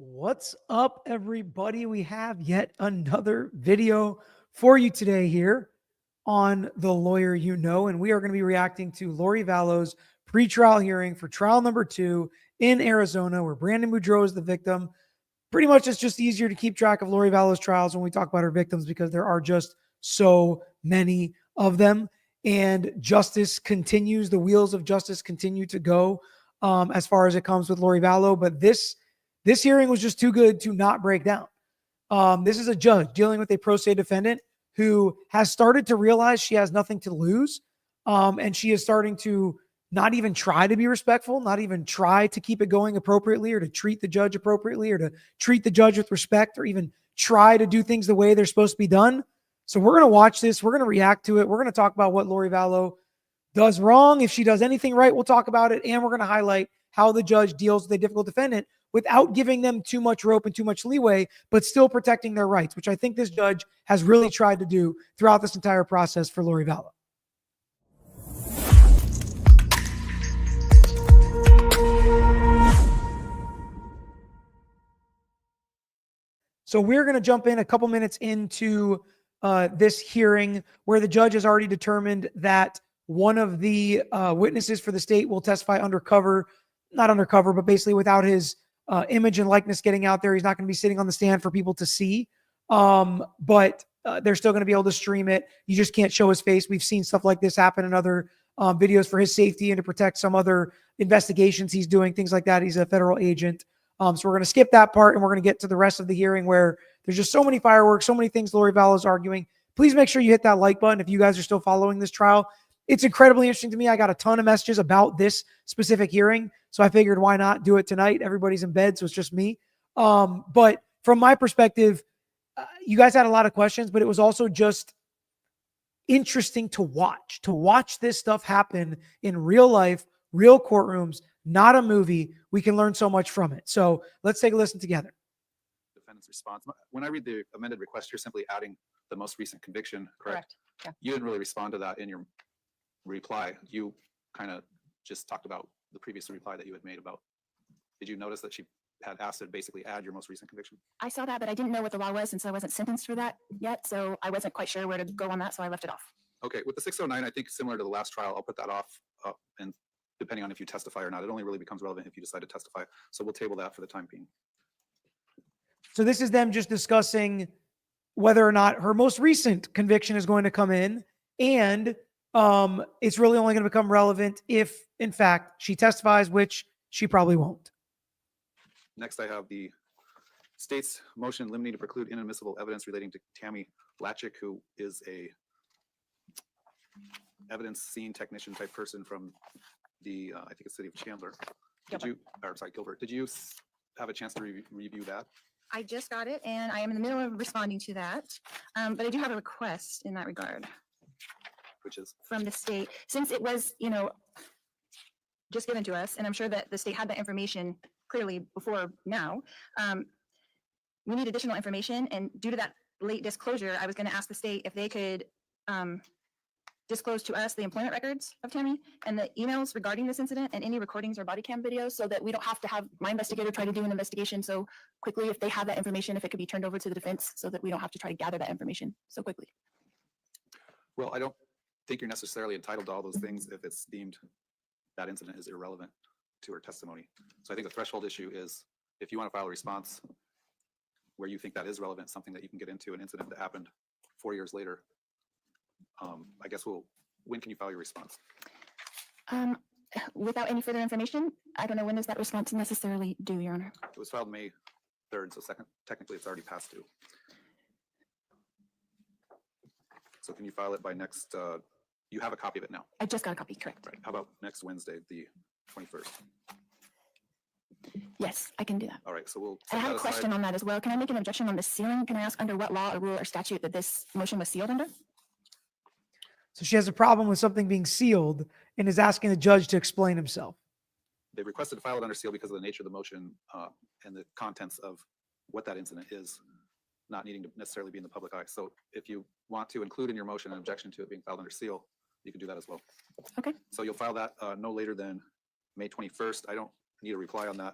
What's up, everybody? We have yet another video for you today here on The Lawyer You Know, and we are going to be reacting to Lori Vallow's pretrial hearing for trial number 2 in Arizona, where Brandon Boudreaux is the victim. Pretty much it's just easier to keep track of Lori Vallow's trials when we talk about her victims because there are just so many of them. And justice continues, the wheels of justice continue to go as far as it comes with Lori Vallow. But this hearing was just too good to not break down. This is a judge dealing with a pro se defendant who has started to realize she has nothing to lose. And she is starting to not even try to be respectful, not even try to keep it going appropriately or to treat the judge appropriately or to treat the judge with respect or even try to do things the way they're supposed to be done. So we're going to watch this. We're going to react to it. We're going to talk about what Lori Vallow does wrong. If she does anything right, we'll talk about it. And we're going to highlight how the judge deals with a difficult defendant without giving them too much rope and too much leeway, but still protecting their rights, which I think this judge has really tried to do throughout this entire process for Lori Vallow. So we're going to jump in a couple minutes into this hearing where the judge has already determined that one of the witnesses for the state will testify undercover, not undercover, but basically without his image and likeness getting out there. He's not going to be sitting on the stand for people to see, but they're still going to be able to stream it. You just can't show his face. We've seen stuff like this happen in other videos for his safety and to protect some other investigations he's doing, things like that. He's a federal agent. So we're going to skip that part and we're going to get to the rest of the hearing where there's just so many fireworks, so many things Lori Vallow is arguing. Please make sure you hit that like button if you guys are still following this trial. It's incredibly interesting to me. I got a ton of messages about this specific hearing, so I figured why not do it tonight? Everybody's in bed, so it's just me. But from my perspective, you guys had a lot of questions, but it was also just interesting to watch this stuff happen in real life, real courtrooms, not a movie. We can learn so much from it. So let's take a listen together. Defendant's response. When I read the amended request, you're simply adding the most recent conviction, correct? Yeah. You didn't really respond to that in your reply. You kind of just talked about the previous reply that you had made about. Did you notice that she had asked to basically add your most recent conviction? I saw that, but I didn't know what the law was since I wasn't sentenced for that yet, so I wasn't quite sure where to go on that, so I left it off. Okay, with the 609, I think similar to the last trial, I'll put that off, and depending on if you testify or not, it only really becomes relevant if you decide to testify. So we'll table that for the time being. So this is them just discussing whether or not her most recent conviction is going to come in, and it's really only going to become relevant if, in fact, she testifies, which she probably won't. Next, I have the state's motion limiting to preclude inadmissible evidence relating to Tammy Latchik, who is a evidence scene technician type person from the, I think it's city of Chandler. Gilbert. Did you have a chance to review that? I just got it, and I am in the middle of responding to that, but I do have a request in that regard. Which is? From the state. Since it was, just given to us, and I'm sure that the state had that information clearly before now, we need additional information, and due to that late disclosure, I was going to ask the state if they could disclose to us the employment records of Tammy and the emails regarding this incident and any recordings or body cam videos so that we don't have to have my investigator try to do an investigation so quickly. If they have that information, if it could be turned over to the defense so that we don't have to try to gather that information so quickly. Well, I don't think you're necessarily entitled to all those things if it's deemed that incident is irrelevant to her testimony. So I think the threshold issue is if you want to file a response where you think that is relevant, something that you can get into an incident that happened 4 years later. I guess when can you file your response? Without any further information, I don't know when does that response necessarily due, Your Honor? It was filed May 3rd, so technically it's already past due. So can you file it by next, you have a copy of it now? I just got a copy, correct. Right. How about next Wednesday, the 21st? Yes, I can do that. All right, so we'll. I have a question on that as well. Can I make an objection on the sealing? Can I ask under what law or rule or statute that this motion was sealed under? So she has a problem with something being sealed and is asking the judge to explain himself. They requested to file it under seal because of the nature of the motion and the contents of what that incident is, not needing to necessarily be in the public eye. So if you want to include in your motion an objection to it being filed under seal, you can do that as well. Okay. So you'll file that no later than May 21st. I don't need a reply on that.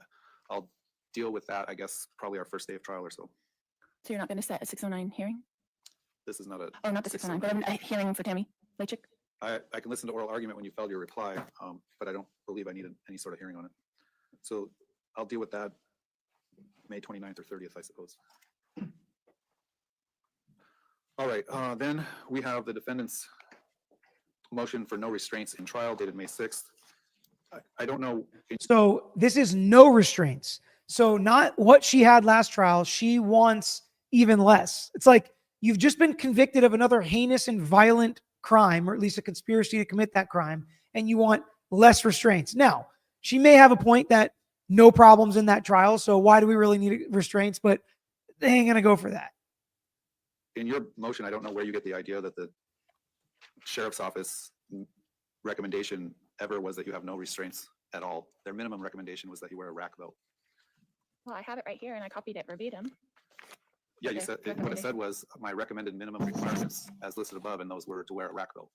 I'll deal with that, I guess, probably our first day of trial or so. So you're not going to set a 609 hearing? This is not a. Oh, not the 609, but a hearing for Tammy Lechik? I can listen to oral argument when you filed your reply, but I don't believe I needed any sort of hearing on it. So I'll deal with that May 29th or 30th, I suppose. All right, then we have the defendant's motion for no restraints in trial dated May 6th. I don't know. So this is no restraints. So not what she had last trial. She wants even less. It's like you've just been convicted of another heinous and violent crime, or at least a conspiracy to commit that crime, and you want less restraints. Now, she may have a point that no problems in that trial, so why do we really need restraints? But they ain't going to go for that. In your motion, I don't know where you get the idea that the sheriff's office recommendation ever was that you have no restraints at all. Their minimum recommendation was that you wear a rack belt. Well, I have it right here and I copied it verbatim. Yeah, you Okay, said, what it said was my recommended minimum requirements as listed above, and those were to wear a rack belt.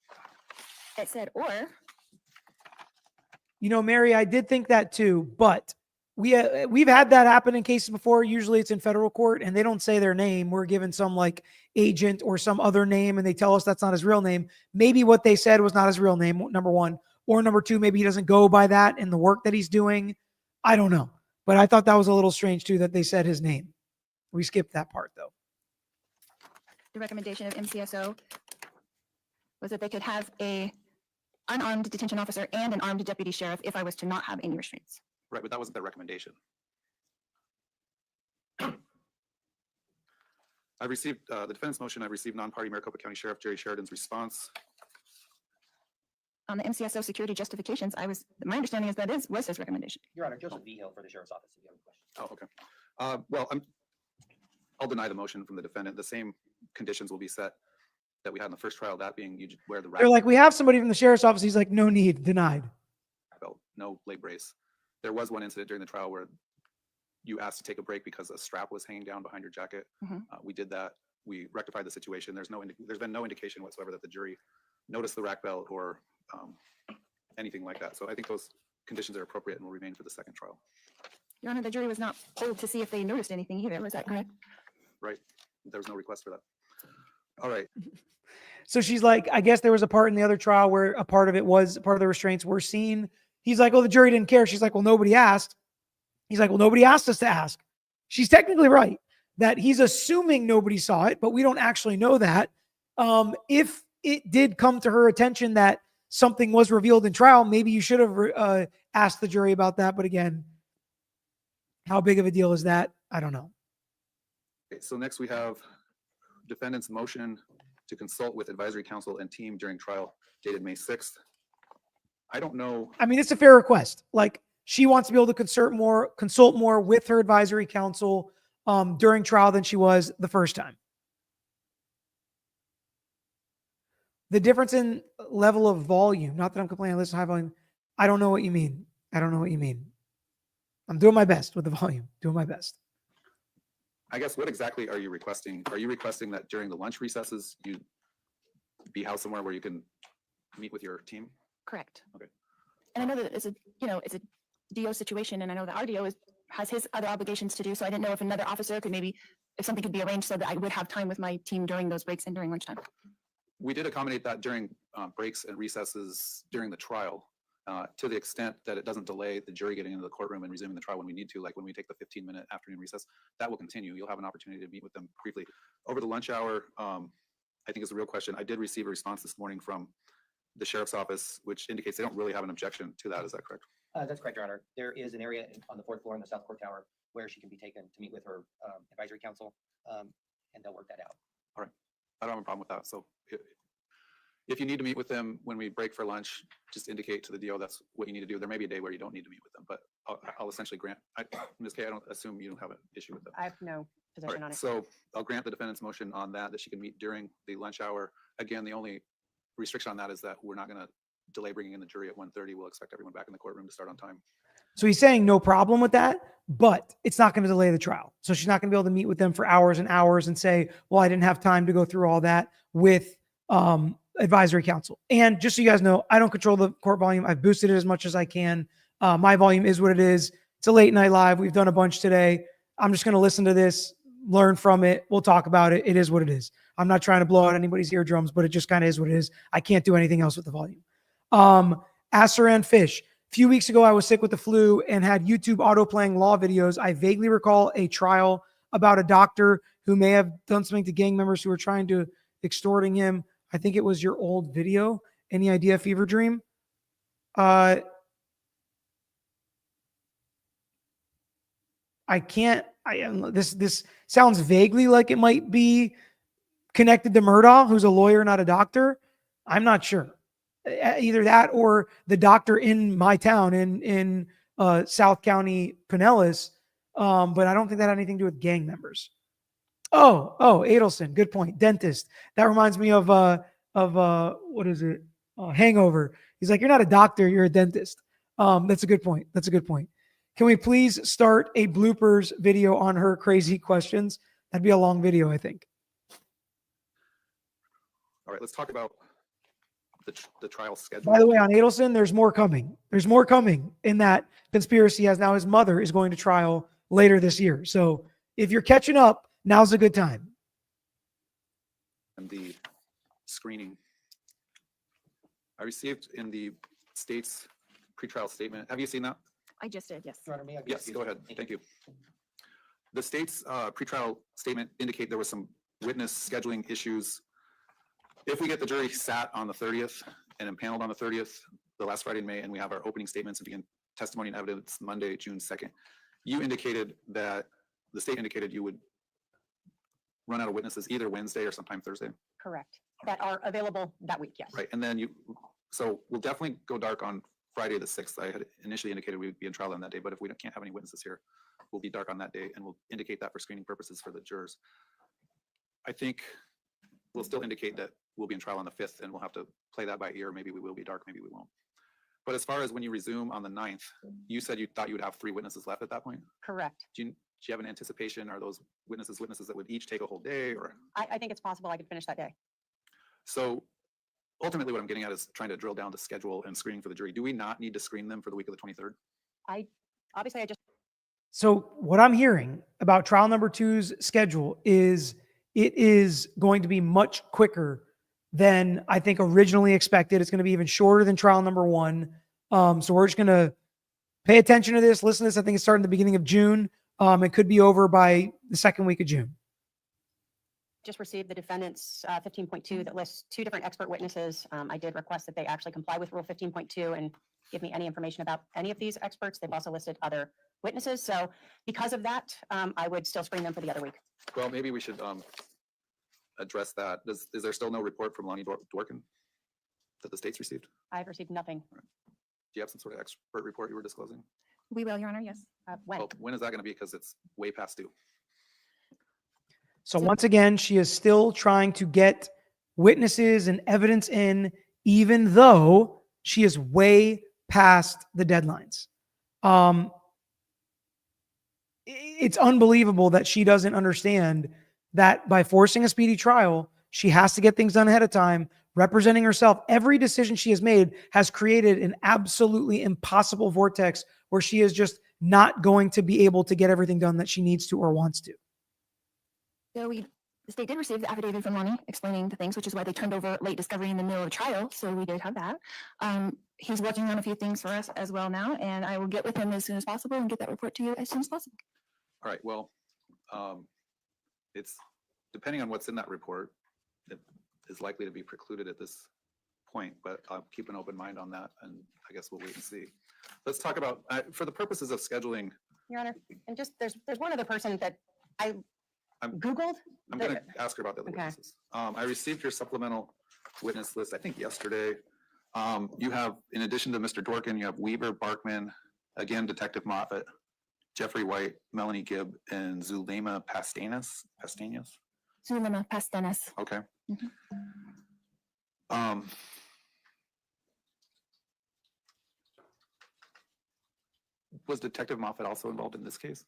It said, or, You know, Mary, I did think that too, but we've had that happen in cases before. Usually it's in federal court and they don't say their name. We're given some like agent or some other name and they tell us that's not his real name. Maybe what they said was not his real name, number one. Or number two, maybe he doesn't go by that in the work that he's doing. I don't know. But I thought that was a little strange too that they said his name. We skipped that part though. the recommendation of MCSO was that they could have a unarmed detention officer and an armed deputy sheriff if I was to not have any restraints. Right, but that wasn't their recommendation. I received the defendant's motion. I received non-party Maricopa County Sheriff Jerry Sheridan's response. On the MCSO security justifications, my understanding is that was his recommendation. Your Honor, Joseph Vigil for the Sheriff's Office, if you have a question. Oh, okay. Well, I'll deny the motion from the defendant. The same conditions will be set that we had in the first trial, that being you wear the rack They're like, we have somebody from the sheriff's office. He's like, no need, denied. belt, no leg brace. There was one incident during the trial where you asked to take a break because a strap was hanging down behind your jacket. Mhm. We did that. We rectified the situation. There's been no indication whatsoever that the jury noticed the rack belt or anything like that. So I think those conditions are appropriate and will remain for the second trial. Your Honor, the jury was not polled to see if they noticed anything either. Was that correct? Right? There was no request for that. All right. So she's like, I guess there was a part in the other trial where a part of the restraints were seen. He's like, oh, the jury didn't care. She's like, well, nobody asked. He's like, well, nobody asked us to ask. She's technically right that he's assuming nobody saw it, but we don't actually know that. If it did come to her attention that something was revealed in trial, maybe you should have asked the jury about that. But again, how big of a deal is that? I don't know. Okay, so next we have defendant's motion to consult with advisory council and team during trial dated May 6th. I don't know. I mean, it's a fair request. Like, she wants to be able to consult more with her advisory council during trial than she was the first time. The difference in level of volume, not that I'm complaining, listen, high volume. I don't know what you mean. I don't know what you mean. I'm doing my best with the volume, doing my best. I guess what exactly are you requesting? Are you requesting that during the lunch recesses, you be housed somewhere where you can meet with your team? Correct. Okay. And I know that it's a DO situation, and I know that our DO has his other obligations to do, so I didn't know if another officer could if something could be arranged so that I would have time with my team during those breaks and during lunchtime. We did accommodate that during breaks and recesses during the trial to the extent that it doesn't delay the jury getting into the courtroom and resuming the trial when we need to, like when we take the 15-minute afternoon recess. That will continue. You'll have an opportunity to meet with them briefly. Over the lunch hour, I think is a real question. I did receive a response this morning from the sheriff's office, which indicates they don't really have an objection to that. Is that correct? That's correct, Your Honor. There is an area on the fourth floor in the South Court Tower where she can be taken to meet with her advisory council, and they'll work that out. All right. I don't have a problem with that. So if you need to meet with them when we break for lunch, just indicate to the DO that's what you need to do. There may be a day where you don't need to meet with them, but I'll essentially grant. Ms. Kay, I don't assume you don't have an issue with that. I have no All position right, on it. so I'll grant the defendant's motion on that she can meet during the lunch hour. Again, the only restriction on that is that we're not going to delay bringing in the jury at 1:30. We'll expect everyone back in the courtroom to start on time. So he's saying no problem with that, but it's not going to delay the trial. So she's not going to be able to meet with them for hours and hours and say, well, I didn't have time to go through all that with advisory council. And just so you guys know, I don't control the court volume. I've boosted it as much as I can. My volume is what it is. It's a late night live. We've done a bunch today. I'm just going to listen to this, learn from it. We'll talk about it. It is what it is. I'm not trying to blow out anybody's eardrums, but it just kind of is what it is. I can't do anything else with the volume. Asaran Fish. A few weeks ago, I was sick with the flu and had YouTube auto-playing law videos. I vaguely recall a trial about a doctor who may have done something to gang members who were trying to extorting him. I think it was your old video. Any idea, Fever Dream? I can't. This sounds vaguely like it might be connected to Murdaugh, who's a lawyer, not a doctor. I'm not sure. Either that or the doctor in my town in South County, Pinellas. But I don't think that had anything to do with gang members. Oh, Adelson, good point. Dentist. That reminds me of what is it? Hangover. He's like, you're not a doctor, you're a dentist. That's a good point. That's a good point. Can we please start a bloopers video on her crazy questions? That'd be a long video, I think. All right, let's talk about the trial schedule. By the way, on Adelson, there's more coming. There's more coming in that conspiracy, as now his mother is going to trial later this year. So if you're catching up, now's a good time. And the screening. I received in the state's pretrial statement. Have you seen that? I just did, yes. Your Honor, may I be Yes, excused? go ahead. Thank you. The state's pretrial statement indicate there was some witness scheduling issues. If we get the jury sat on the 30th and impaneled on the 30th, the last Friday in May, and we have our opening statements and begin testimony and evidence Monday, June 2nd, you indicated that the state indicated you would run out of witnesses either Wednesday or sometime Thursday. Correct. That are available that week, yes. Right, and then so we'll definitely go dark on Friday the 6th. I had initially indicated we would be in trial on that day, but if we can't have any witnesses here, we'll be dark on that day, and we'll indicate that for screening purposes for the jurors. I think we'll still indicate that we'll be in trial on the 5th, and we'll have to play that by ear. Maybe we will be dark, maybe we won't. But as far as when you resume on the 9th, you said you thought you would have 3 witnesses left at that point. Correct. Do you have an anticipation? Are those witnesses that would each take a whole day, or? I think it's possible I could finish that day. So ultimately what I'm getting at is trying to drill down the schedule and screening for the jury. Do we not need to screen them for the week of the 23rd? Obviously, I just So what I'm hearing about trial number 2's schedule is it is going to be much quicker than I think originally expected. It's going to be even shorter than trial number 1. So we're just going to pay attention to this. Listen to this. I think it's starting the beginning of June. It could be over by the second week of June. just received the defendant's 15.2 that lists 2 different expert witnesses. I did request that they actually comply with Rule 15.2 and give me any information about any of these experts. They've also listed other witnesses. So because of that, I would still screen them for the other week. Well, maybe we should address that. Is there still no report from Lonnie Dworkin that the state's received? I've received nothing. Do you have some sort of expert report you were disclosing? We will, Your Honor, yes. When? Well, when is that going to be? Because it's way past due. So once again, she is still trying to get witnesses and evidence in, even though she is way past the deadlines. It's unbelievable that she doesn't understand that by forcing a speedy trial, she has to get things done ahead of time, representing herself. Every decision she has made has created an absolutely impossible vortex where she is just not going to be able to get everything done that she needs to or wants to. So the state did receive the affidavit from Lonnie explaining the things, which is why they turned over late discovery in the middle of the trial. So we did have that. He's working on a few things for us as well now, and I will get with him as soon as possible and get that report to you as soon as possible. All right, well, it's depending on what's in that report, it is likely to be precluded at this point, but I'll keep an open mind on that, and I guess we'll wait and see. Let's talk about, for the purposes of scheduling, Your Honor, and just there's one other person that I I'm- Googled. I'm going to ask her about the other Okay. witnesses. I received your supplemental witness list, I think yesterday. You have, in addition to Mr. Dworkin, you have Weaver, Barkman, again, Detective Moffett, Jeffrey White, Melanie Gibb, and Zulema Pastanas. Zulema Pastanas. Okay. Mhm. Was Detective Moffett also involved in this case?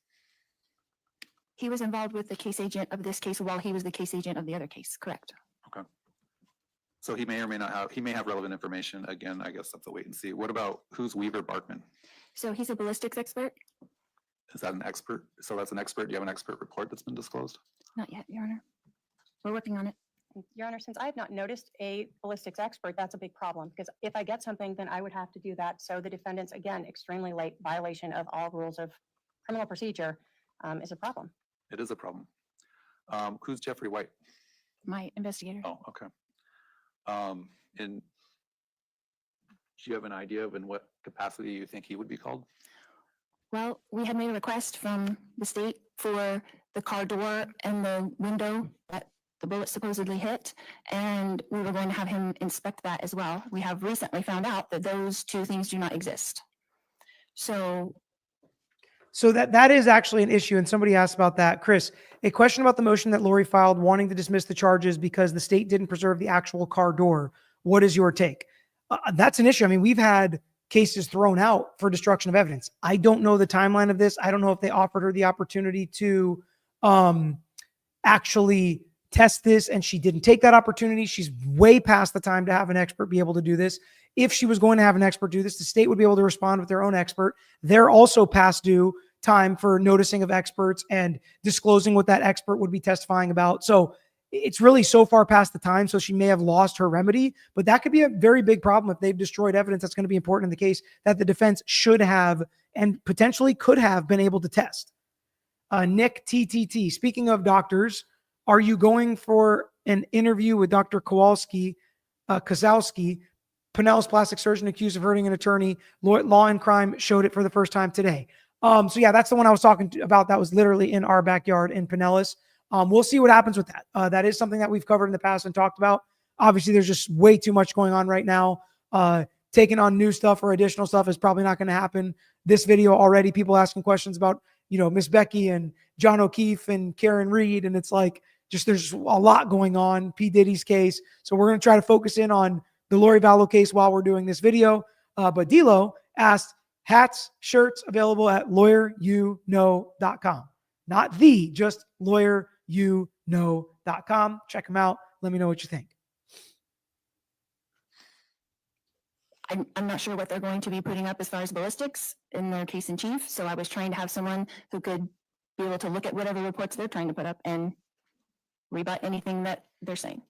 He was involved with the case agent of this case while he was the case agent of the other case, correct? Okay. So he may or may not have, he may have relevant information. Again, I guess that's a wait and see. What about, who's Weaver Barkman? So he's a ballistics expert. Is that an expert? So that's an expert. Do you have an expert report that's been disclosed? Not yet, Your Honor. We're working on it. Your Honor, since I have not noticed a ballistics expert, that's a big problem, because if I get something, then I would have to do that. So the defendant's, again, extremely late violation of all rules of criminal procedure is a problem. It is a problem. Who's Jeffrey White? My investigator. Oh, okay. And do you have an idea of in what capacity you think he would be called? Well, we had made a request from the state for the car door and the window that the bullet supposedly hit, and we were going to have him inspect that as well. We have recently found out that those two things do not exist. So that is actually an issue, and somebody asked about that. Chris, a question about the motion that Lori filed wanting to dismiss the charges because the state didn't preserve the actual car door. What is your take? That's an issue. I mean, we've had cases thrown out for destruction of evidence. I don't know the timeline of this. I don't know if they offered her the opportunity to actually test this and she didn't take that opportunity. She's way past the time to have an expert be able to do this. If she was going to have an expert do this, the state would be able to respond with their own expert. They're also past due time for noticing of experts and disclosing what that expert would be testifying about. So it's really so far past the time. So she may have lost her remedy, but that could be a very big problem if they've destroyed evidence that's going to be important in the case that the defense should have and potentially could have been able to test. Nick TTT, speaking of doctors, are you going for an interview with Dr. Kowalski, Kozlowski, Pinnell's plastic surgeon accused of hurting an attorney? Law and Crime showed it for the first time today. So yeah, that's the one I was talking about. That was literally in our backyard in Pinellas. We'll see what happens with that. That is something that we've covered in the past and talked about. Obviously, there's just way too much going on right now. Taking on new stuff or additional stuff is probably not going to happen. This video already, people asking questions about, Miss Becky and John O'Keefe and Karen Reed. And it's like, there's a lot going on. P. Diddy's case. So we're going to try to focus in on the Lori Vallow case while we're doing this video. But D'Lo asked, hats, shirts available at lawyeryouKnow.com. Not just lawyeryouKnow.com. Check them out. Let me know what you think. I'm not sure what they're going to be putting up as far as ballistics in their case in chief. So I was trying to have someone who could be able to look at whatever reports they're trying to put up and rebut anything that they're saying.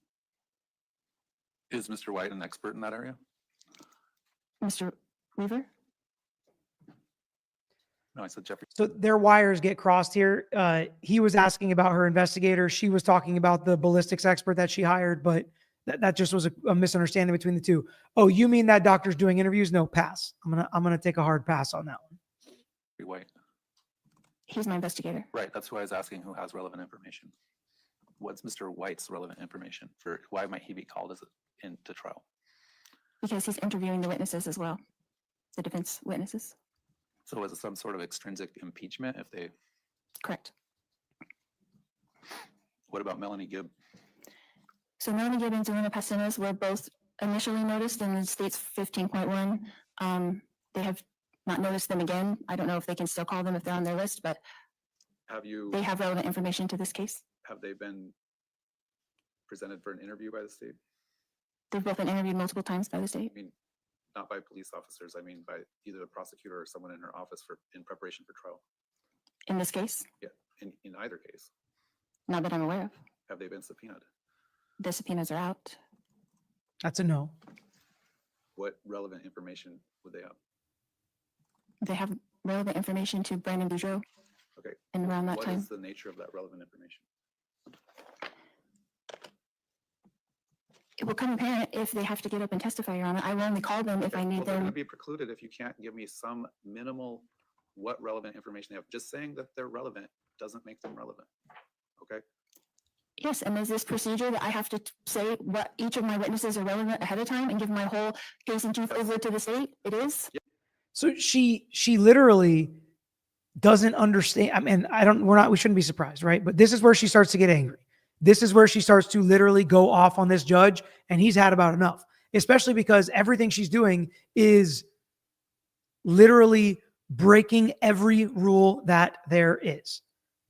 Is Mr. White an expert in that area? Mr. Weaver? No, I said Jeffrey. So their wires get crossed here. He was asking about her investigator. She was talking about the ballistics expert that she hired, but that just was a misunderstanding between the two. Oh, you mean that doctor's doing interviews? No, pass. I'm gonna take a hard pass on that one. Jeffrey White. He's my investigator. Right. That's who I was asking, who has relevant information. What's Mr. White's relevant information for why might he be called into trial? Because he's interviewing the witnesses as well, the defense witnesses. So is it some sort of extrinsic impeachment if they, Correct. what about Melanie Gibb? So Melanie Gibbons and Luna Pastinas were both initially noticed in the state's 15.1. They have not noticed them again. I don't know if they can still call them if they're on their list, but they have relevant information to this case. Have they been presented for an interview by the state? They've both been interviewed multiple times by the I state. mean, not by police officers. I mean, by either the prosecutor or someone in her office in preparation for trial. In this case, Yeah, in either case, not that I'm aware of. have they been subpoenaed? The subpoenas are out. That's a no. What relevant information would they have? They have relevant information to Brandon Boudreaux. Okay. And around that What time. is the nature of that relevant information? It will come apparent if they have to get up and testify, Your Honor. I will only call them if I need Well, they're going to them. be precluded if you can't give me some minimal, what relevant information they have. Just saying that they're relevant doesn't make them relevant. Okay? Yes, and is this procedure that I have to say what each of my witnesses are relevant ahead of time and give my whole case in chief over to the state? It is? So she literally doesn't understand. I mean, we shouldn't be surprised, right? But this is where she starts to get angry. This is where she starts to literally go off on this judge, and he's had about enough, especially because everything she's doing is literally breaking every rule that there is.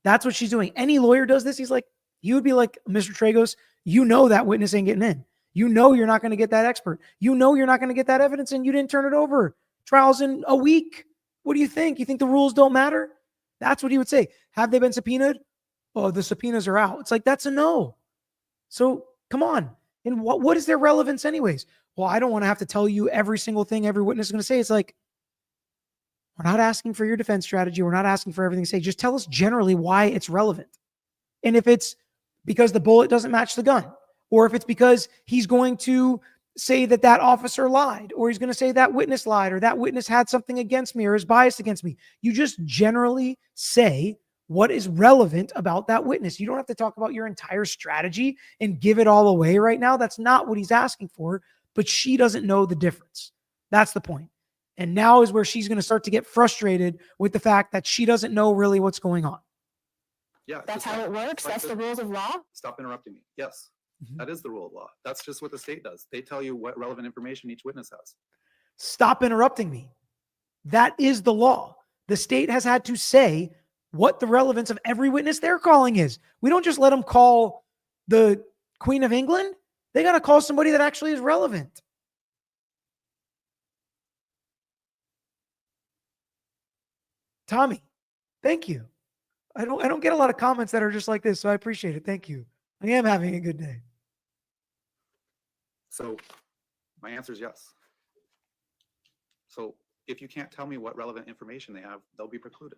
That's what she's doing. Any lawyer does this. He's like, you would be like, Mr. Tragos, that witness ain't getting in. You're not going to get that expert. You're not going to get that evidence, and you didn't turn it over. Trial's in a week. What do you think? You think the rules don't matter? That's what he would say. Have they been subpoenaed? Oh, the subpoenas are out. It's like, that's a no. So come on. And what is their relevance anyways? Well, I don't want to have to tell you every single thing every witness is going to say. It's like, we're not asking for your defense strategy. We're not asking for everything to say. Just tell us generally why it's relevant. And if it's because the bullet doesn't match the gun, or if it's because he's going to say that that officer lied, or he's going to say that witness lied, or that witness had something against me or is biased against me. You just generally say what is relevant about that witness. You don't have to talk about your entire strategy and give it all away right now. That's not what he's asking for, but she doesn't know the difference. That's the point. And now is where she's going to start to get frustrated with the fact that she doesn't know really what's going on. Yeah. That's just how like- it works. like That's the rules of law. Stop interrupting me. Yes, Mhm. that is the rule of law. That's just what the state does. They tell you what relevant information each witness has. Stop interrupting me. That is the law. The state has had to say what the relevance of every witness they're calling is. We don't just let them call the Queen of England. They got to call somebody that actually is relevant. Tommy, thank you. I don't get a lot of comments that are just like this, so I appreciate it. Thank you. I am having a good day. So my answer is yes. So if you can't tell me what relevant information they have, they'll be precluded.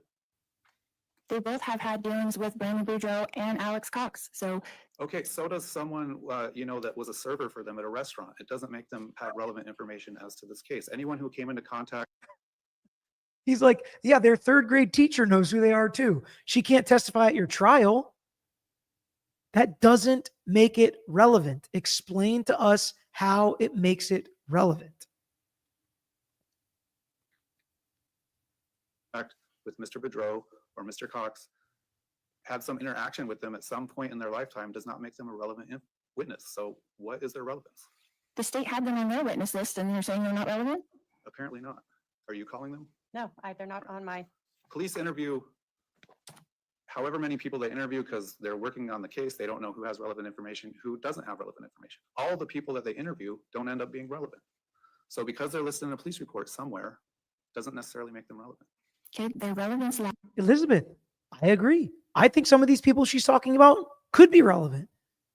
They both have had dealings with Brandon Boudreaux and Alex Cox. So Okay, so does someone, that was a server for them at a restaurant. It doesn't make them have relevant information as to this case. Anyone who came into contact. He's like, yeah, their third grade teacher knows who they are too. She can't testify at your trial. That doesn't make it relevant. Explain to us how it makes it relevant. With Mr. Boudreaux or Mr. Cox had some interaction with them at some point in their lifetime does not make them a relevant witness. So what is their relevance? the state had them on their witness list and they're saying they're not relevant? Apparently not. Are you calling them? No, they're not on my, Police interview however many people they interview because they're working on the case. They don't know who has relevant information, who doesn't have relevant information. All the people that they interview don't end up being relevant. So because they're listed in a police report somewhere doesn't necessarily make them relevant. Okay, their relevance lies. Elizabeth, I agree. I think some of these people she's talking about could be relevant.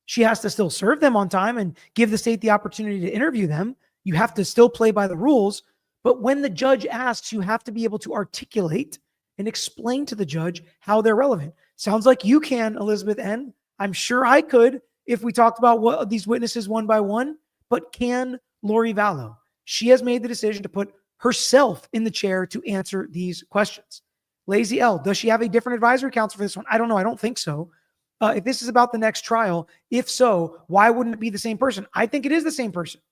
She has to still serve them on time and give the state the opportunity to interview them. You have to still play by the rules. But when the judge asks, you have to be able to articulate and explain to the judge how they're relevant. Sounds like you can, Elizabeth N. I'm sure I could if we talked about what these witnesses one by one, but can Lori Vallow? She has made the decision to put herself in the chair to answer these questions. Lazy L, does she have a different advisory council for this one? I don't know. I don't think so. If this is about the next trial, if so, why wouldn't it be the same person? I think it is the same person.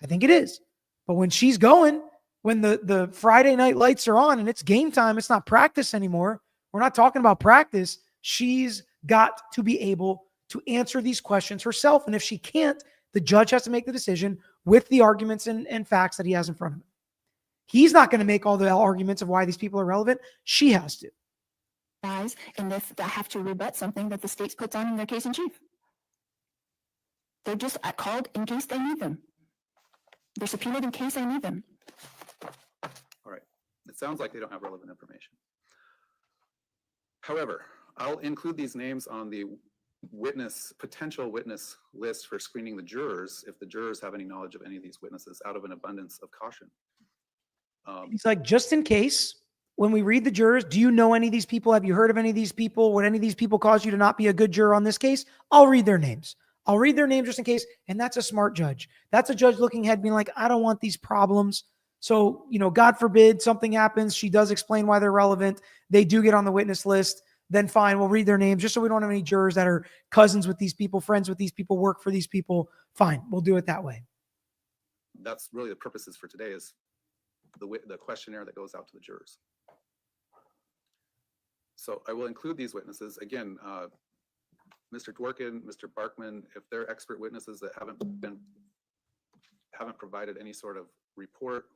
I think it is. But when she's going, when the Friday night lights are on and it's game time, it's not practice anymore. We're not talking about practice. She's got to be able to answer these questions herself. And if she can't, the judge has to make the decision with the arguments and facts that he has in front of him. He's not going to make all the arguments of why these people are relevant. She has to. And if they have to rebut something that the state puts on in their case in chief. They're just called in case they need them. They're subpoenaed in case they need them. All right. It sounds like they don't have relevant information. However, I'll include these names on the potential witness list for screening the jurors if the jurors have any knowledge of any of these witnesses out of an abundance of caution. He's like, just in case, when we read the jurors, do you know any of these people? Have you heard of any of these people? Would any of these people cause you to not be a good juror on this case? I'll read their names. I'll read their names just in case. And that's a smart judge. That's a judge looking ahead being like, I don't want these problems. So, God forbid something happens. She does explain why they're relevant. They do get on the witness list. Then fine, we'll read their names just so we don't have any jurors that are cousins with these people, friends with these people, work for these people. Fine, we'll do it that way. That's really the purposes for today is the questionnaire that goes out to the jurors. So I will include these witnesses. Again, Mr. Dworkin, Mr. Barkman, if they're expert witnesses that haven't provided any sort of report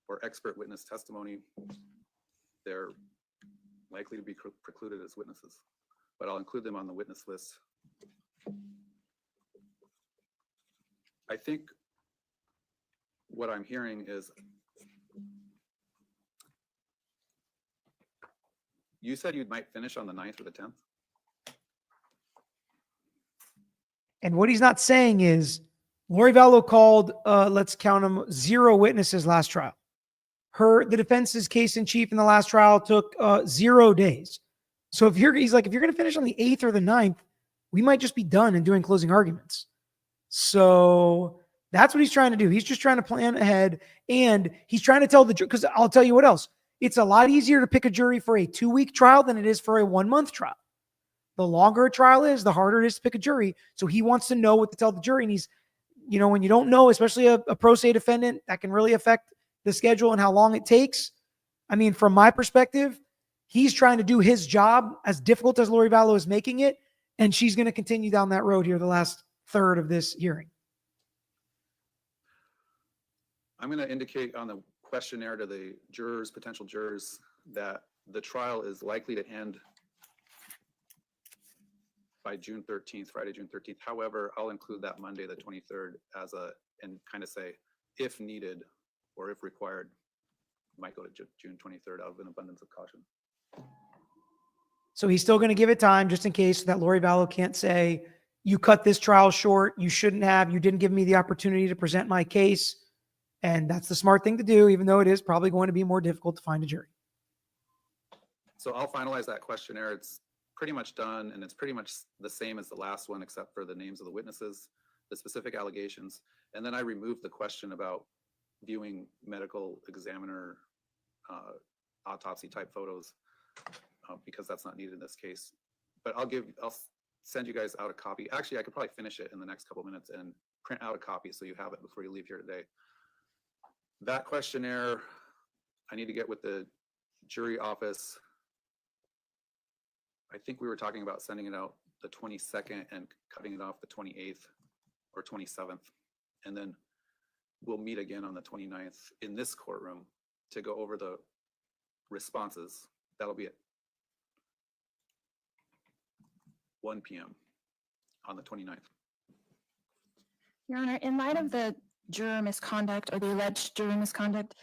or expert witness testimony, they're likely to be precluded as witnesses. But I'll include them on the witness list. I think what I'm hearing is You said you might finish on the 9th or the 10th? And what he's not saying is Lori Vallow called, let's count them, 0 witnesses last trial. The defense's case in chief in the last trial took 0 days. So he's like, if you're going to finish on the 8th or the 9th, we might just be done and doing closing arguments. So that's what he's trying to do. He's just trying to plan ahead, and he's trying to tell the jury, because I'll tell you what else. It's a lot easier to pick a jury for a 2-week trial than it is for a 1-month trial. The longer a trial is, the harder it is to pick a jury. So he wants to know what to tell the jury. And he's, when you don't know, especially a pro se defendant, that can really affect the schedule and how long it takes. I mean, from my perspective, he's trying to do his job, as difficult as Lori Vallow is making it. And she's going to continue down that road here the last third of this hearing. I'm going to indicate on the questionnaire to the jurors, potential jurors, that the trial is likely to end by June 13th, Friday, June 13th. However, I'll include that Monday, the 23rd, and kind of say, if needed or if required, might go to June 23rd out of an abundance of caution. So he's still going to give it time just in case that Lori Vallow can't say, you cut this trial short, you shouldn't have, you didn't give me the opportunity to present my case. And that's the smart thing to do, even though it is probably going to be more difficult to find a jury. So I'll finalize that questionnaire. It's pretty much done, and it's pretty much the same as the last one, except for the names of the witnesses, the specific allegations. And then I removed the question about viewing medical examiner autopsy type photos because that's not needed in this case. But I'll send you guys out a copy. Actually, I could probably finish it in the next couple minutes and print out a copy so you have it before you leave here today. That questionnaire, I need to get with the jury office. I think we were talking about sending it out the 22nd and cutting it off the 28th or 27th. And then we'll meet again on the 29th in this courtroom to go over the responses. That'll be at 1 p.m. on the 29th. Your Honor, in light of the juror misconduct or the alleged juror misconduct,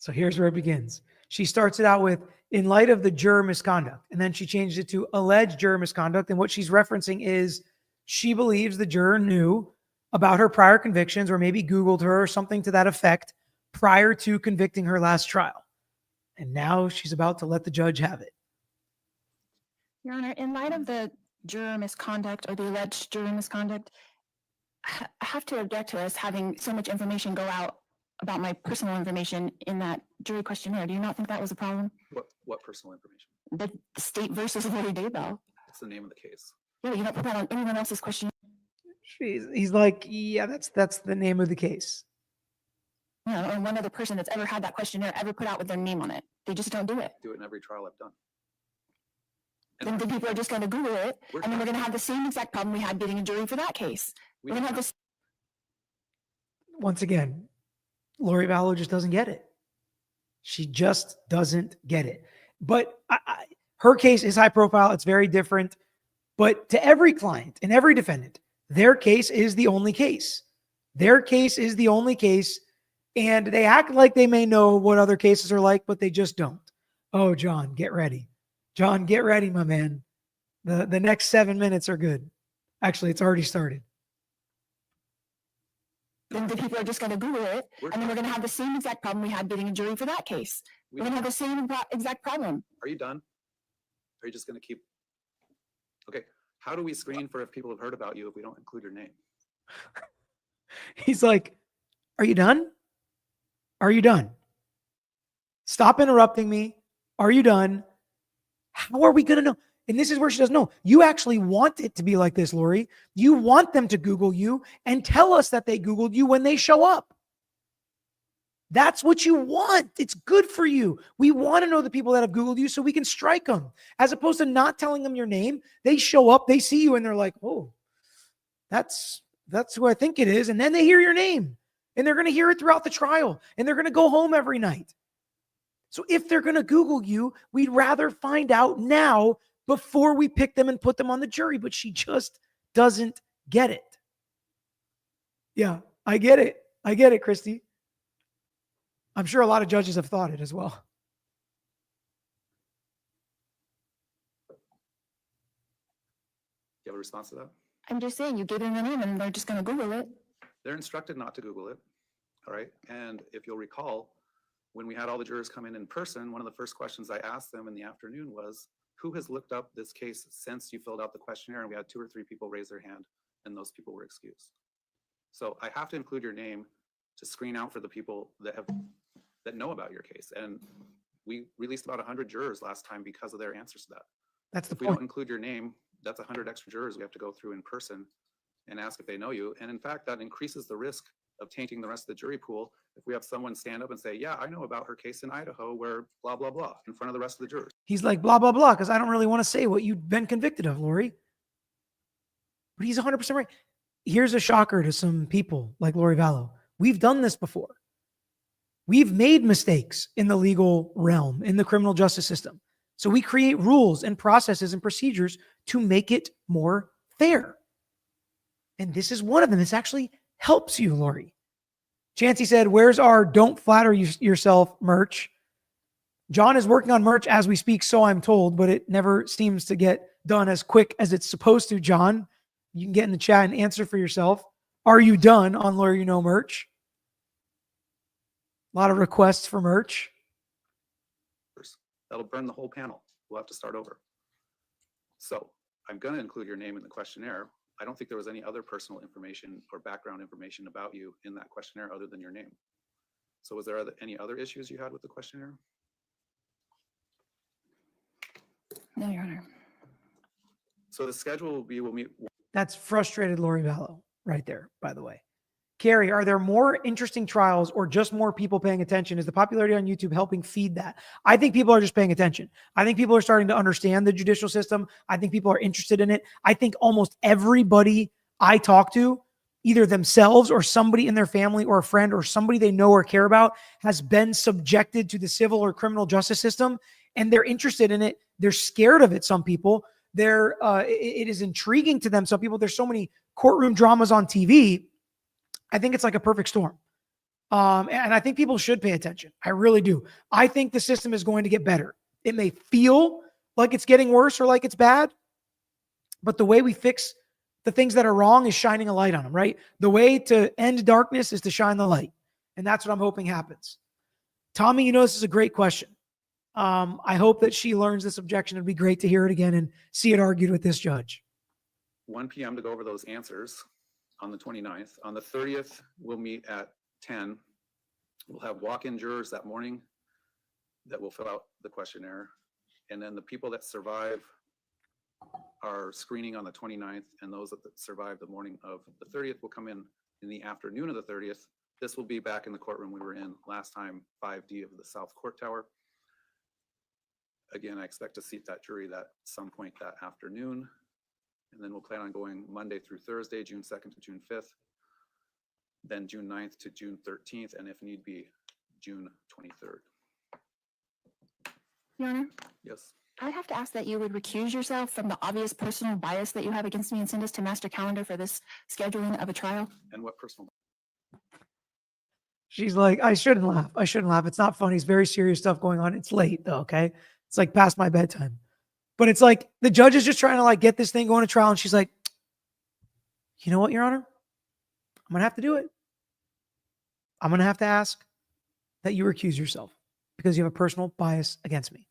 So here's where it begins. She starts it out with, in light of the juror misconduct, and then she changes it to alleged juror misconduct. And what she's referencing is she believes the juror knew about her prior convictions or maybe Googled her or something to that effect prior to convicting her last trial. And now she's about to let the judge have it. Your Honor, in light of the juror misconduct or the alleged juror misconduct, I have to object to us having so much information go out about my personal information in that jury questionnaire. Do you not think that was a problem? What personal information? The state versus Vallow Daybell. What's the name of the case? Yeah, you don't put that on anyone else's questionnaire. He's like, yeah, that's the name of the case. Yeah, or one other person that's ever had that questionnaire ever put out with their name on it. They just don't do it. Do it in every trial I've done. Then the people are just going to Google it, We're and then we're going to have the same exact problem we had getting a jury for that case. We We're going don't to have have- this. Once again, Lori Vallow just doesn't get it. She just doesn't get it. But her case is high profile. It's very different. But to every client and every defendant, their case is the only case. Their case is the only case. And they act like they may know what other cases are like, but they just don't. Oh, John, get ready. John, get ready, my man. The next 7 minutes are good. Actually, it's already started. Then the people are just going to Google it, We're and then we're going to have the same exact problem we had getting a jury for that case. We We're going to don't have the same exact problem. Are you done? Are you just going to keep? Okay. How do we screen for if people have heard about you if we don't include your name? He's like, are you done? Are you done? Stop interrupting me. Are you done? How are we going to know? And this is where she doesn't know. You actually want it to be like this, Lori. You want them to Google you and tell us that they Googled you when they show up. That's what you want. It's good for you. We want to know the people that have Googled you so we can strike them, as opposed to not telling them your name. They show up, they see you, and they're like, oh, that's who I think it is. And then they hear your name, and they're going to hear it throughout the trial, and they're going to go home every night. So if they're going to Google you, we'd rather find out now before we pick them and put them on the jury. But she just doesn't get it. Yeah, I get it. I get it, Christy. I'm sure a lot of judges have thought it as well. you have a response to that? I'm just saying, you gave them the name and they're just gonna Google it. They're instructed not to Google it. All right. And if you'll recall, when we had all the jurors come in person, one of the first questions I asked them in the afternoon was, who has looked up this case since you filled out the questionnaire? And we had 2 or 3 people raise their hand, and those people were excused. So I have to include your name to screen out for the people that know about your case. And we released about 100 jurors last time because of their answers to that. That's the If we don't point. include your name, that's 100 extra jurors we have to go through in person and ask if they know you. And in fact, that increases the risk of tainting the rest of the jury pool if we have someone stand up and say, yeah, I know about her case in Idaho where blah, blah, blah, in front of the rest of the jurors. He's like, blah, blah, blah, because I don't really want to say what you've been convicted of, Lori. But he's 100% right. Here's a shocker to some people like Lori Vallow. We've done this before. We've made mistakes in the legal realm, in the criminal justice system. So we create rules and processes and procedures to make it more fair. And this is one of them. This actually helps you, Lori. Chancey said, where's our don't flatter yourself merch? John is working on merch as we speak, so I'm told, but it never seems to get done as quick as it's supposed to, John. You can get in the chat and answer for yourself. Are you done on Lawyer You Know merch? A lot of requests for merch. That'll burn the whole panel. We'll have to start over. So I'm going to include your name in the questionnaire. I don't think there was any other personal information or background information about you in that questionnaire other than your name. So was there any other issues you had with the questionnaire? No, Your Honor. So the schedule will be, we'll meet. That's frustrated Lori Vallow right there, by the way. Carrie, are there more interesting trials or just more people paying attention? Is the popularity on YouTube helping feed that? I think people are just paying attention. I think people are starting to understand the judicial system. I think people are interested in it. I think almost everybody I talk to, either themselves or somebody in their family or a friend or somebody they know or care about, has been subjected to the civil or criminal justice system, and they're interested in it. They're scared of it, some people. It is intriguing to them. Some people, there's so many courtroom dramas on TV. I think it's like a perfect storm. And I think people should pay attention. I really do. I think the system is going to get better. It may feel like it's getting worse or like it's bad, but the way we fix the things that are wrong is shining a light on them, right? The way to end darkness is to shine the light. And that's what I'm hoping happens. Tommy, you know, this is a great question. I hope that she learns this objection. It'd be great to hear it again and see it argued with this judge. 1 p.m. to go over those answers on the 29th. On the 30th, we'll meet at 10. We'll have walk-in jurors that morning that will fill out the questionnaire. And then the people that survive our screening on the 29th, and those that survive the morning of the 30th will come in the afternoon of the 30th. This will be back in the courtroom we were in last time, 5D of the South Court Tower. Again, I expect to seat that jury at some point that afternoon. And then we'll plan on going Monday through Thursday, June 2nd to June 5th, then June 9th to June 13th, and if need be, June 23rd. Your Honor, Yes. I have to ask that you would recuse yourself from the obvious personal bias that you have against me and send us to master calendar for this scheduling of a trial. And what personal? She's like, I shouldn't laugh. I shouldn't laugh. It's not funny. It's very serious stuff going on. It's late though, okay? It's like past my bedtime. But it's like the judge is just trying to like get this thing going to trial. And she's like, you know what, Your Honor? I'm going to have to do it. I'm going to have to ask that you recuse yourself because you have a personal bias against me.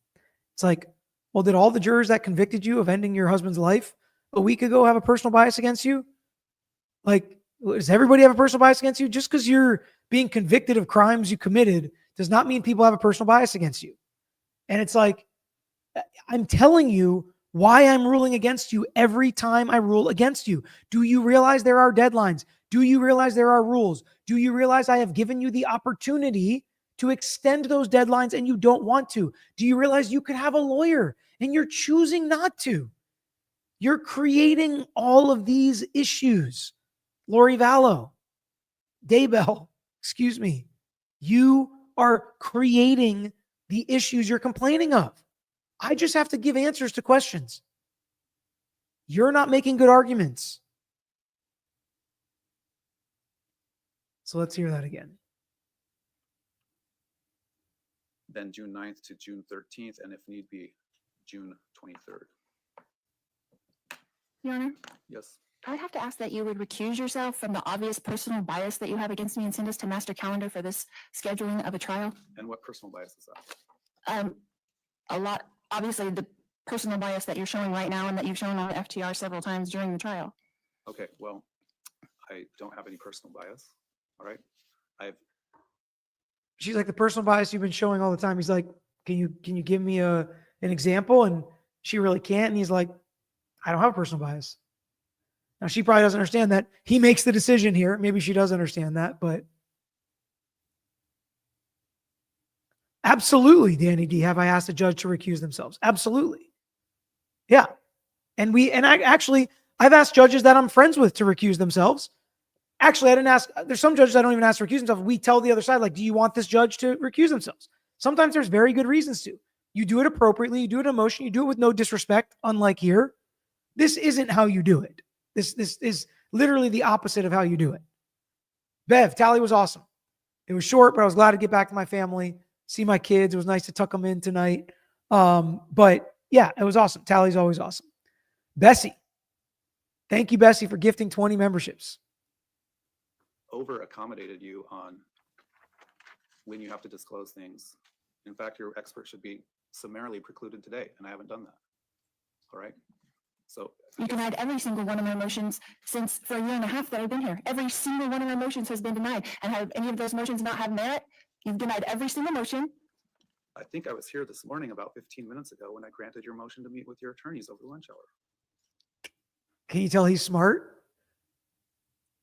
It's like, well, did all the jurors that convicted you of ending your husband's life a week ago have a personal bias against you? Like, does everybody have a personal bias against you? Just because you're being convicted of crimes you committed does not mean people have a personal bias against you. And it's like, I'm telling you why I'm ruling against you every time I rule against you. Do you realize there are deadlines? Do you realize there are rules? Do you realize I have given you the opportunity to extend those deadlines and you don't want to? Do you realize you could have a lawyer and you're choosing not to? You're creating all of these issues. Lori Vallow, Daybell, excuse me. You are creating the issues you're complaining of. I just have to give answers to questions. You're not making good arguments. So let's hear that again. Then June 9th to June 13th, and if need be, June 23rd. Your Honor. Yes. I would have to ask that you would recuse yourself from the obvious personal bias that you have against me and send us to master calendar for this scheduling of a trial. And what personal bias is that? A lot, obviously, the personal bias that you're showing right now and that you've shown on FTR several times during the trial. Okay, well, I don't have any personal bias. All right. She's like, the personal bias you've been showing all the time. He's like, can you give me an example? And she really can't. And he's like, I don't have a personal bias. Now she probably doesn't understand that he makes the decision here. Maybe she does understand that, but absolutely, Danny D, have I asked the judge to recuse themselves? Absolutely. Yeah. I've asked judges that I'm friends with to recuse themselves. Actually, I didn't ask. There's some judges I don't even ask to recuse themselves. We tell the other side, like, do you want this judge to recuse themselves? Sometimes there's very good reasons to. You do it appropriately. You do it in emotion. You do it with no disrespect, unlike here. This isn't how you do it. This is literally the opposite of how you do it. Bev, tally was awesome. It was short, but I was glad to get back to my family, see my kids. It was nice to tuck them in tonight. But yeah, it was awesome. Tally's always awesome. Bessie. Thank you, Bessie, for gifting 20 memberships. Over accommodated you on when you have to disclose things. In fact, your expert should be summarily precluded today, and I haven't done that. All right. So You denied every single one of my motions since for a year and a half that I've been here. Every single one of my motions has been denied. And have any of those motions not have merit? You've denied every single motion. I think I was here this morning about 15 minutes ago when I granted your motion to meet with your attorneys over the lunch hour. Can you tell he's smart?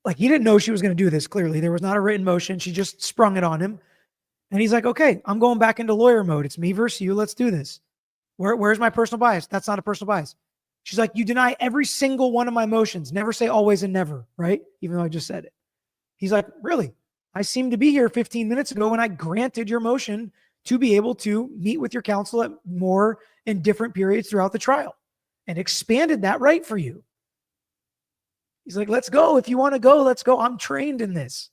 Like, he didn't know she was going to do this, clearly. There was not a written motion. She just sprung it on him. And he's like, okay, I'm going back into lawyer mode. It's me versus you. Let's do this. Where's my personal bias? That's not a personal bias. She's like, you deny every single one of my motions. Never say always and never, right? Even though I just said it. He's like, really? I seemed to be here 15 minutes ago when I granted your motion to be able to meet with your counsel at more and different periods throughout the trial and expanded that right for you. He's like, let's go. If you want to go, let's go. I'm trained in this.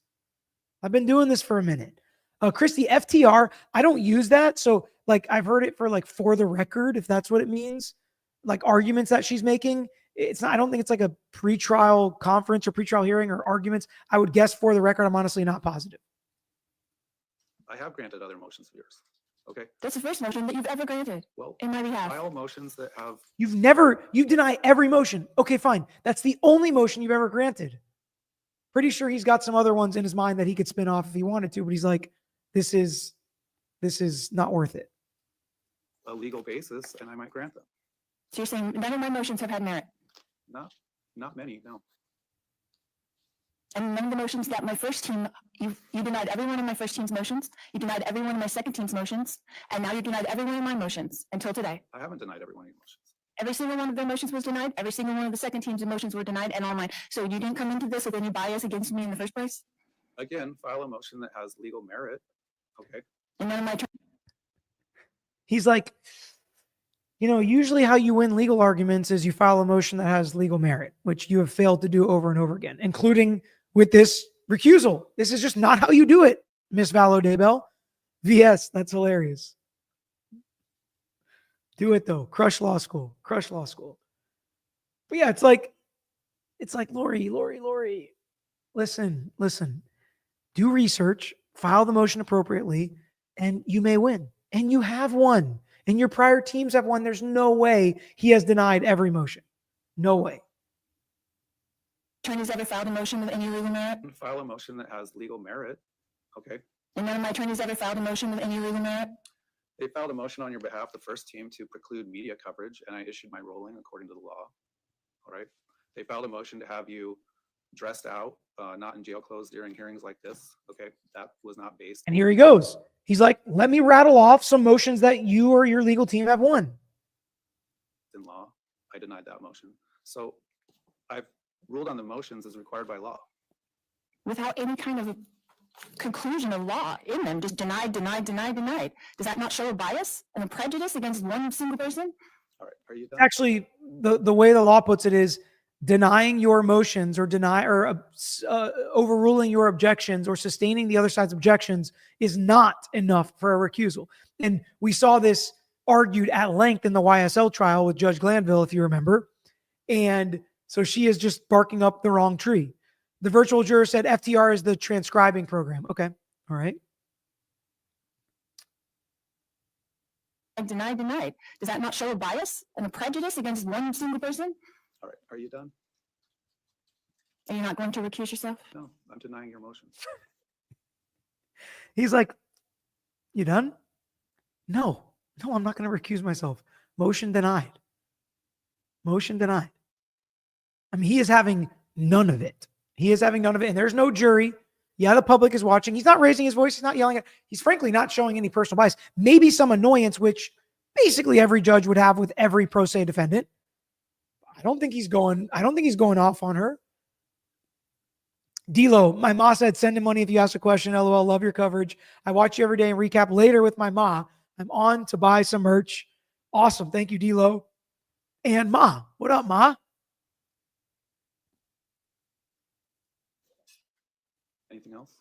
I've been doing this for a minute. Christy, FTR, I don't use that. So like, I've heard it for like, for the record, if that's what it means, like arguments that she's making. It's not, I don't think it's like a pretrial conference or pretrial hearing or arguments. I would guess for the record, I'm honestly not positive. I have granted other motions of yours. Okay. That's the first motion that you've ever granted Well, in my behalf. file motions that have, You deny every motion. Okay, fine. That's the only motion you've ever granted. Pretty sure he's got some other ones in his mind that he could spin off if he wanted to, but he's like, this is not worth it. a legal basis, and I might grant them. So you're saying none of my motions have had merit? Not many, no. And none of the motions that my first team, you denied every one of my first team's motions. You denied every one of my second team's motions. And now you denied every one of my motions until today. I haven't denied every one of your motions. Every single one of their motions was denied. Every single one of the second team's motions were denied and all mine. So you didn't come into this with any bias against me in the first place? Again, file a motion that has legal merit. Okay. And none of my, He's like, usually how you win legal arguments is you file a motion that has legal merit, which you have failed to do over and over again, including with this recusal. This is just not how you do it, Miss Vallow Daybell. VS, that's hilarious. Do it though. Crush law school. Crush law school. But yeah, it's like, Lori. Listen. Do research, file the motion appropriately, and you may win. And you have won. And your prior teams have won. There's no way he has denied every motion. No way. attorneys ever filed a motion with any legal merit? File a motion that has legal merit. Okay. And none of my attorneys ever filed a motion with any legal merit? They filed a motion on your behalf, the first team, to preclude media coverage, and I issued my ruling according to the law. All right. They filed a motion to have you dressed out, not in jail clothes during hearings like this. Okay. That was not based. And here he goes. He's like, let me rattle off some motions that you or your legal team have won. In law. I denied that motion. So I've ruled on the motions as required by law. Without any kind of conclusion of law in them, just denied. Does that not show a bias and a prejudice against one single person? All right. Are you done? Actually, the way the law puts it is denying your motions or overruling your objections or sustaining the other side's objections is not enough for a recusal. And we saw this argued at length in the YSL trial with Judge Glanville, if you remember. And So she is just barking up the wrong tree. The virtual juror said FTR is the transcribing program. Okay. All right. Denied. Does that not show a bias and a prejudice against one single person? All right, are you done? Are you not going to recuse yourself? No, I'm denying your motion. He's like, you done? No, I'm not going to recuse myself. Motion denied. Motion denied. I mean, he is having none of it. And there's no jury. Yeah, the public is watching. He's not raising his voice. He's not yelling. He's frankly not showing any personal bias. Maybe some annoyance, which basically every judge would have with every pro se defendant. I don't think he's going off on her. D'Lo, my ma said, send him money if you ask a question. LOL, love your coverage. I watch you every day and recap later with my ma. I'm on to buy some merch. Awesome. Thank you, D'Lo. And Ma, what up, Ma? Anything else?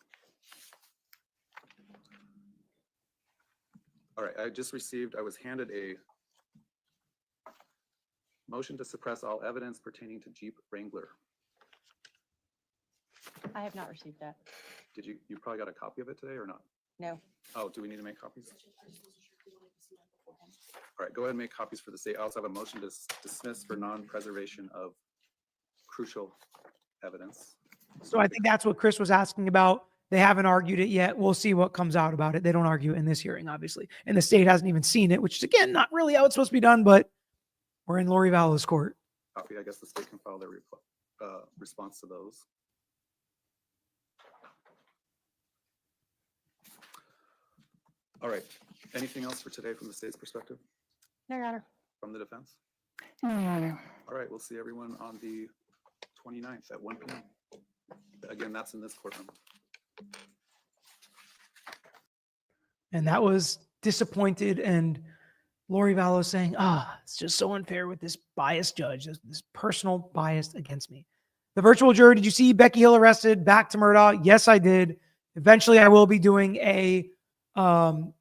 All right, I was handed a motion to suppress all evidence pertaining to Jeep Wrangler. I have not received that. You probably got a copy of it today or not? No. Oh, do we need to make copies? All right, go ahead and make copies for the state. I also have a motion to dismiss for non-preservation of crucial evidence. So I think that's what Chris was asking about. They haven't argued it yet. We'll see what comes out about it. They don't argue it in this hearing, obviously. And the state hasn't even seen it, which is, again, not really how it's supposed to be done, but we're in Lori Vallow's court. Copy, I guess the state can file their response to those. All right, anything else for today from the state's perspective, No, Your Honor. from the defense? No, Your Honor. All right, we'll see everyone on the 29th at 1 p.m. Again, that's in this courtroom. And that was disappointed. And Lori Vallow saying, it's just so unfair with this biased judge, this personal bias against me. The virtual juror, did you see Becky Hill arrested? Back to Murdaugh? Yes, I did. Eventually, I will be doing a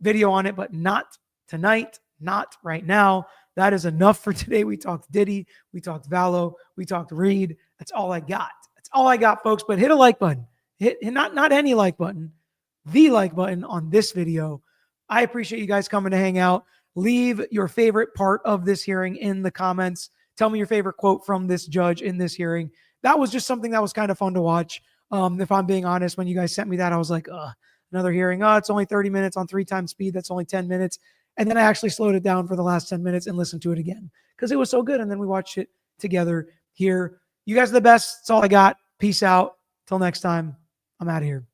video on it, but not tonight, not right now. That is enough for today. We talked Diddy, we talked Vallow, we talked Reed. That's all I got. That's all I got, folks. But hit a like button. Hit not any like button, the like button on this video. I appreciate you guys coming to hang out. Leave your favorite part of this hearing in the comments. Tell me your favorite quote from this judge in this hearing. That was just something that was kind of fun to watch. If I'm being honest, when you guys sent me that, I was like, another hearing. It's only 30 minutes on 3 times speed. That's only 10 minutes. And then I actually slowed it down for the last 10 minutes and listened to it again because it was so good. And then we watched it together here. You guys are the best. That's all I got. Peace out. Till next time, I'm out of here.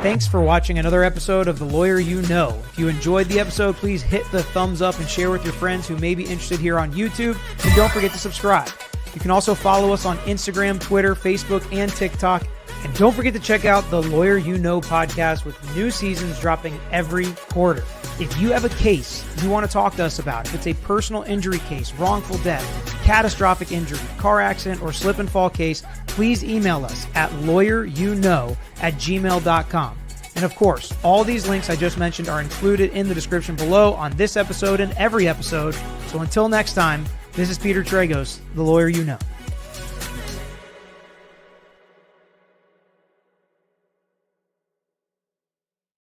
Thanks for watching another episode of The Lawyer You Know. If you enjoyed the episode, please hit the thumbs up and share with your friends who may be interested here on YouTube. And don't forget to subscribe. You can also follow us on Instagram, Twitter, Facebook, and TikTok. And don't forget to check out the Lawyer You Know podcast with new seasons dropping every quarter. If you have a case you want to talk to us about, if it's a personal injury case, wrongful death, catastrophic injury, car accident, or slip and fall case, please email us at lawyeryouknow@gmail.com. And of course, all these links I just mentioned are included in the description below on this episode and every episode. So until next time, this is Peter Tragos, The Lawyer You Know.